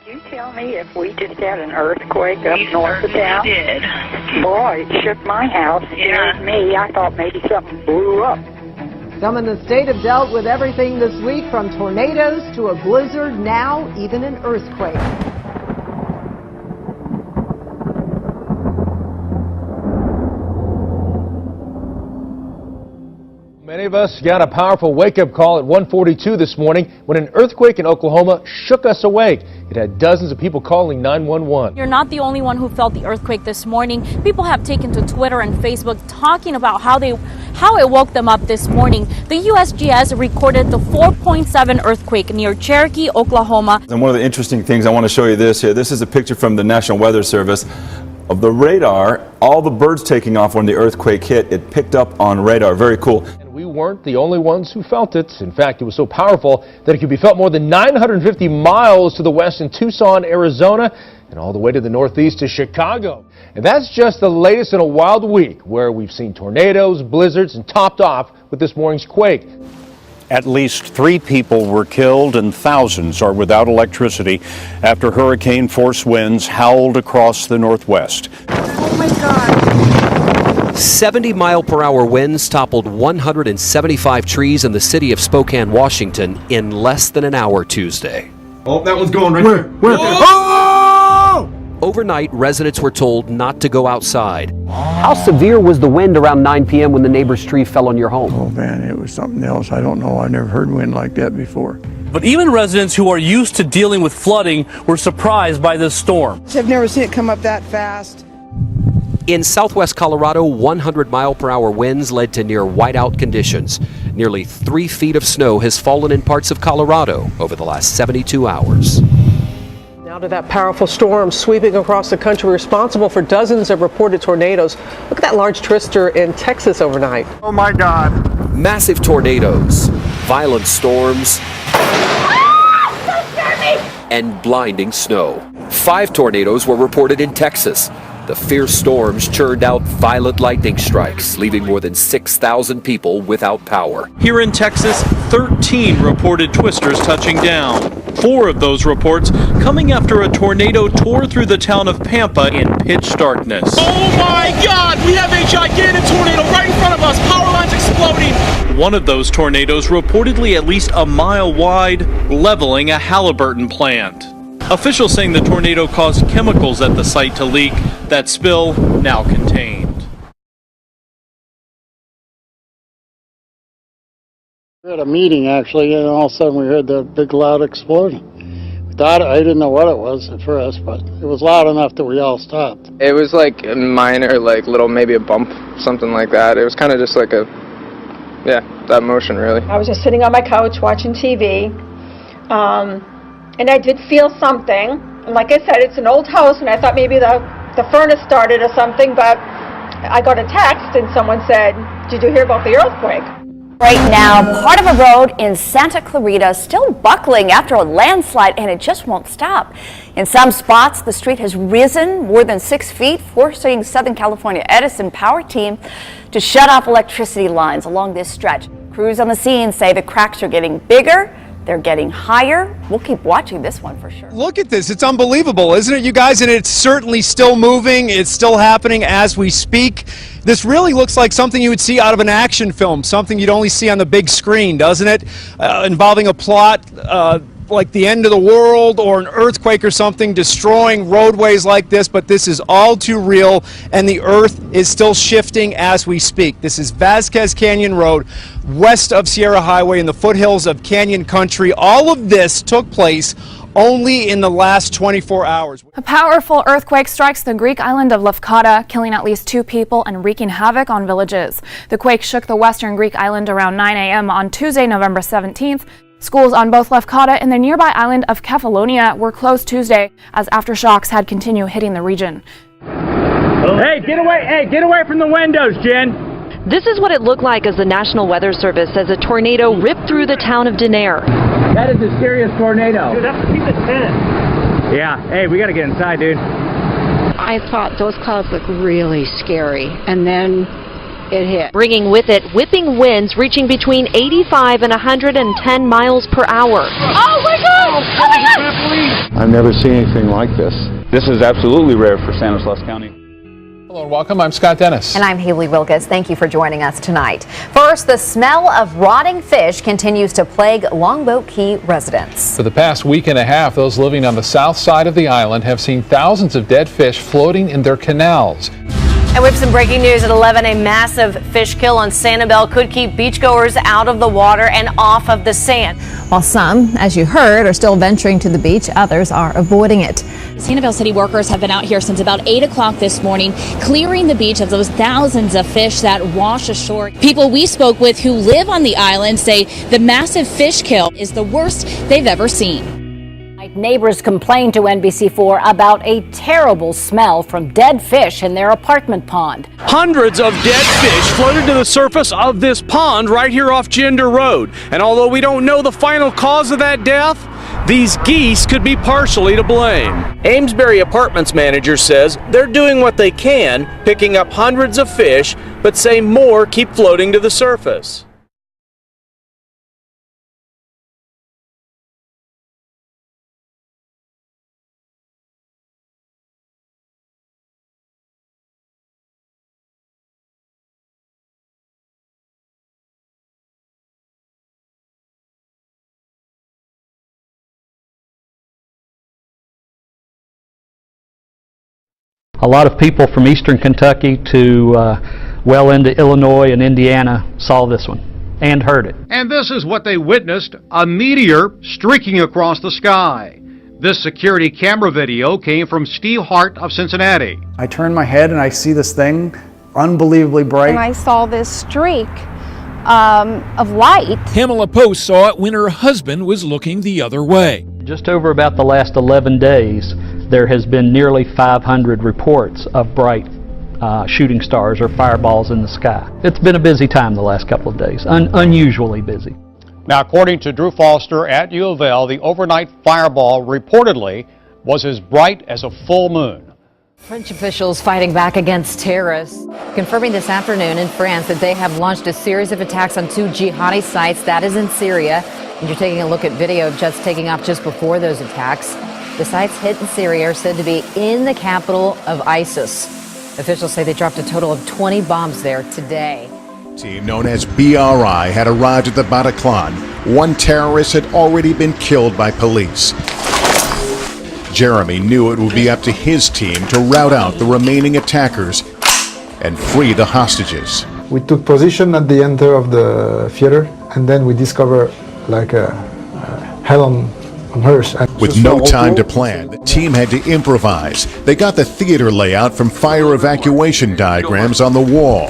You tell me if we just had an earthquake up north of town. We did. Boy, it shook my house. Scared me. I thought maybe something blew up. Some in the state have dealt with everything this week, from tornadoes to a blizzard, now even an earthquake. Many of us got a powerful wake-up call at 1:42 this morning when an earthquake in Oklahoma shook us awake. It had dozens of people calling 911. You're not the only one who felt the earthquake this morning. People have taken to Twitter and Facebook talking about how it woke them up this morning. The USGS recorded the 4.7 earthquake near Cherokee, Oklahoma. And one of the interesting things, I want to show you this here. This is a picture from the National Weather Service of the radar. All the birds taking off when the earthquake hit, it picked up on radar. Very cool. We weren't the only ones who felt it. In fact, it was so powerful that it could be felt more than 950 miles to the west in Tucson, Arizona, and all the way to the northeast to Chicago. And that's just the latest in a wild week where we've seen tornadoes, blizzards, and topped off with this morning's quake. At least 3 people were killed and thousands are without electricity after hurricane-force winds howled across the Northwest. Oh my God. 70-mile-per-hour winds toppled 175 trees in the city of Spokane, Washington in less than an hour Tuesday. Oh, that one's going right there. Where? Oh! Overnight, residents were told not to go outside. How severe was the wind around 9 p.m. when the neighbor's tree fell on your home? Oh man, it was something else. I don't know. I never heard wind like that before. But even residents who are used to dealing with flooding were surprised by this storm. I've never seen it come up that fast. In southwest Colorado, 100-mile-per-hour winds led to near whiteout conditions. Nearly 3 feet of snow has fallen in parts of Colorado over the last 72 hours. Now to that powerful storm sweeping across the country, responsible for dozens of reported tornadoes. Look at that large twister in Texas overnight. Oh my God. Massive tornadoes, violent storms, and blinding snow. 5 tornadoes were reported in Texas. The fierce storms churned out violent lightning strikes, leaving more than 6,000 people without power. Here in Texas, 13 reported twisters touching down. 4 of those reports coming after a tornado tore through the town of Pampa in pitch darkness. Oh my God! We have a gigantic tornado right in front of us! Power lines exploding! One of those tornadoes reportedly at least a mile wide, leveling a Halliburton plant. Officials saying the tornado caused chemicals at the site to leak. That spill now contained. We had a meeting actually, and all of a sudden we heard the big loud explosion. We thought, I didn't know what it was at first, but it was loud enough that we all stopped. It was like a minor, like little, maybe a bump, something like that. It was kind of just like that motion really. I was just sitting on my couch watching TV. And I did feel something, and like I said, it's an old house, and I thought maybe the furnace started or something, but I got a text, and someone said, did you hear about the earthquake? Right now, part of a road in Santa Clarita still buckling after a landslide, and it just won't stop. In some spots, the street has risen more than 6 feet, forcing Southern California Edison Power Team to shut off electricity lines along this stretch. Crews on the scene say the cracks are getting bigger. They're getting higher. We'll keep watching this one for sure. Look at this. It's unbelievable, isn't it, you guys? And it's certainly still moving. It's still happening as we speak. This really looks like something you would see out of an action film, something you'd only see on the big screen, doesn't it? Involving a plot like the end of the world or an earthquake or something destroying roadways like this, but this is all too real, and the earth is still shifting as we speak. This is Vasquez Canyon Road, west of Sierra Highway in the foothills of Canyon Country. All of this took place only in the last 24 hours. A powerful earthquake strikes the Greek island of Lefkada, killing at least 2 people and wreaking havoc on villages. The quake shook the western Greek island around 9 a.m. on Tuesday, November 17th. Schools on both Lefkada and the nearby island of Kefalonia were closed Tuesday as aftershocks had continued hitting the region. Hey, get away! Hey, get away from the windows, Jen! This is what it looked like as the National Weather Service says a tornado ripped through the town of Denair. That is the scariest tornado. Dude, that's peak of 10. Yeah, hey, we gotta get inside, dude. I thought those clouds looked really scary, and then it hit, bringing with it whipping winds reaching between 85 and 110 miles per hour. Oh my God! Oh my God! I've never seen anything like this. This is absolutely rare for Stanislaus County. Hello and welcome. I'm Scott Dennis. And I'm Haley Wilkes. Thank you for joining us tonight. First, the smell of rotting fish continues to plague Longboat Key residents. For the past week and a half, those living on the south side of the island have seen thousands of dead fish floating in their canals. And we have some breaking news at 11. A massive fish kill on Sanibel could keep beachgoers out of the water and off of the sand. While some, as you heard, are still venturing to the beach, others are avoiding it. Sanibel City workers have been out here since about 8 o'clock this morning, clearing the beach of those thousands of fish that wash ashore. People we spoke with who live on the island say the massive fish kill is the worst they've ever seen. Neighbors complained to NBC4 about a terrible smell from dead fish in their apartment pond. Hundreds of dead fish floated to the surface of this pond right here off Gender Road. And although we don't know the final cause of that death, these geese could be partially to blame. Amesbury Apartments manager says they're doing what they can, picking up hundreds of fish, but say more keep floating to the surface. A lot of people from eastern Kentucky to well into Illinois and Indiana saw this one and heard it. And this is what they witnessed, a meteor streaking across the sky. This security camera video came from Steve Hart of Cincinnati. I turn my head and I see this thing, unbelievably bright. And I saw this streak of light. Pamela Post saw it when her husband was looking the other way. Just over about the last 11 days, there has been nearly 500 reports of bright shooting stars or fireballs in the sky. It's been a busy time the last couple of days, unusually busy. Now, according to Drew Foster at U of L, the overnight fireball reportedly was as bright as a full moon. French officials fighting back against terrorists, confirming this afternoon in France that they have launched a series of attacks on 2 jihadi sites, that is in Syria. And you're taking a look at video of jets taking off just before those attacks. The sites hit in Syria are said to be in the capital of ISIS. Officials say they dropped a total of 20 bombs there today. Team known as BRI had arrived at the Bataclan. One terrorist had already been killed by police. Jeremy knew it would be up to his team to rout out the remaining attackers and free the hostages. We took position at the end of the theater, and then we discovered like a hell on earth. With no time to plan, the team had to improvise. They got the theater layout from fire evacuation diagrams on the wall.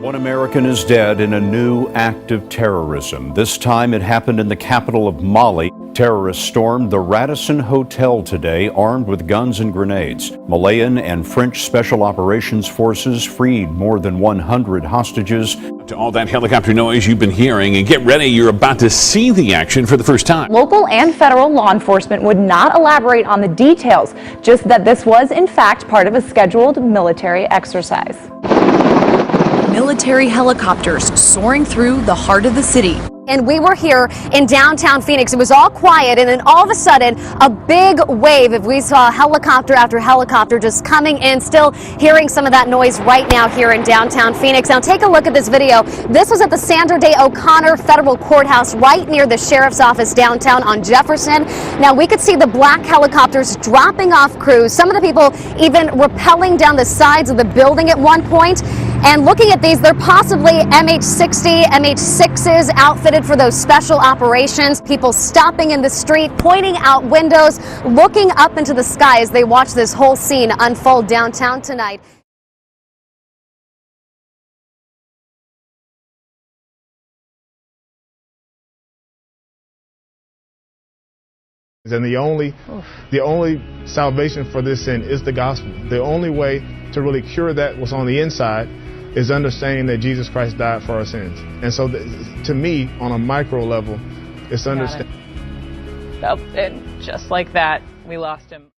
One American is dead in a new act of terrorism. This time it happened in the capital of Mali. Terrorists stormed the Radisson Hotel today, armed with guns and grenades. Malayan and French Special Operations Forces freed more than 100 hostages. To all that helicopter noise you've been hearing, and get ready, you're about to see the action for the first time. Local and federal law enforcement would not elaborate on the details, just that this was in fact part of a scheduled military exercise. Military helicopters soaring through the heart of the city. And we were here in downtown Phoenix. It was all quiet, and then all of a sudden, a big wave. If we saw helicopter after helicopter just coming in, still hearing some of that noise right now here in downtown Phoenix. Now take a look at this video. This was at the Sandra Day O'Connor Federal Courthouse right near the sheriff's office downtown on Jefferson. Now we could see the black helicopters dropping off crews. Some of the people even rappelling down the sides of the building at one point. And looking at these, they're possibly MH-60, MH-6s outfitted for those special operations. People stopping in the street, pointing out windows, looking up into the sky as they watch this whole scene unfold downtown tonight. And the only salvation for this sin is the gospel. The only way to really cure that what's on the inside is understanding that Jesus Christ died for our sins. And so to me, on a micro level, it's understanding. And just like that, we lost him.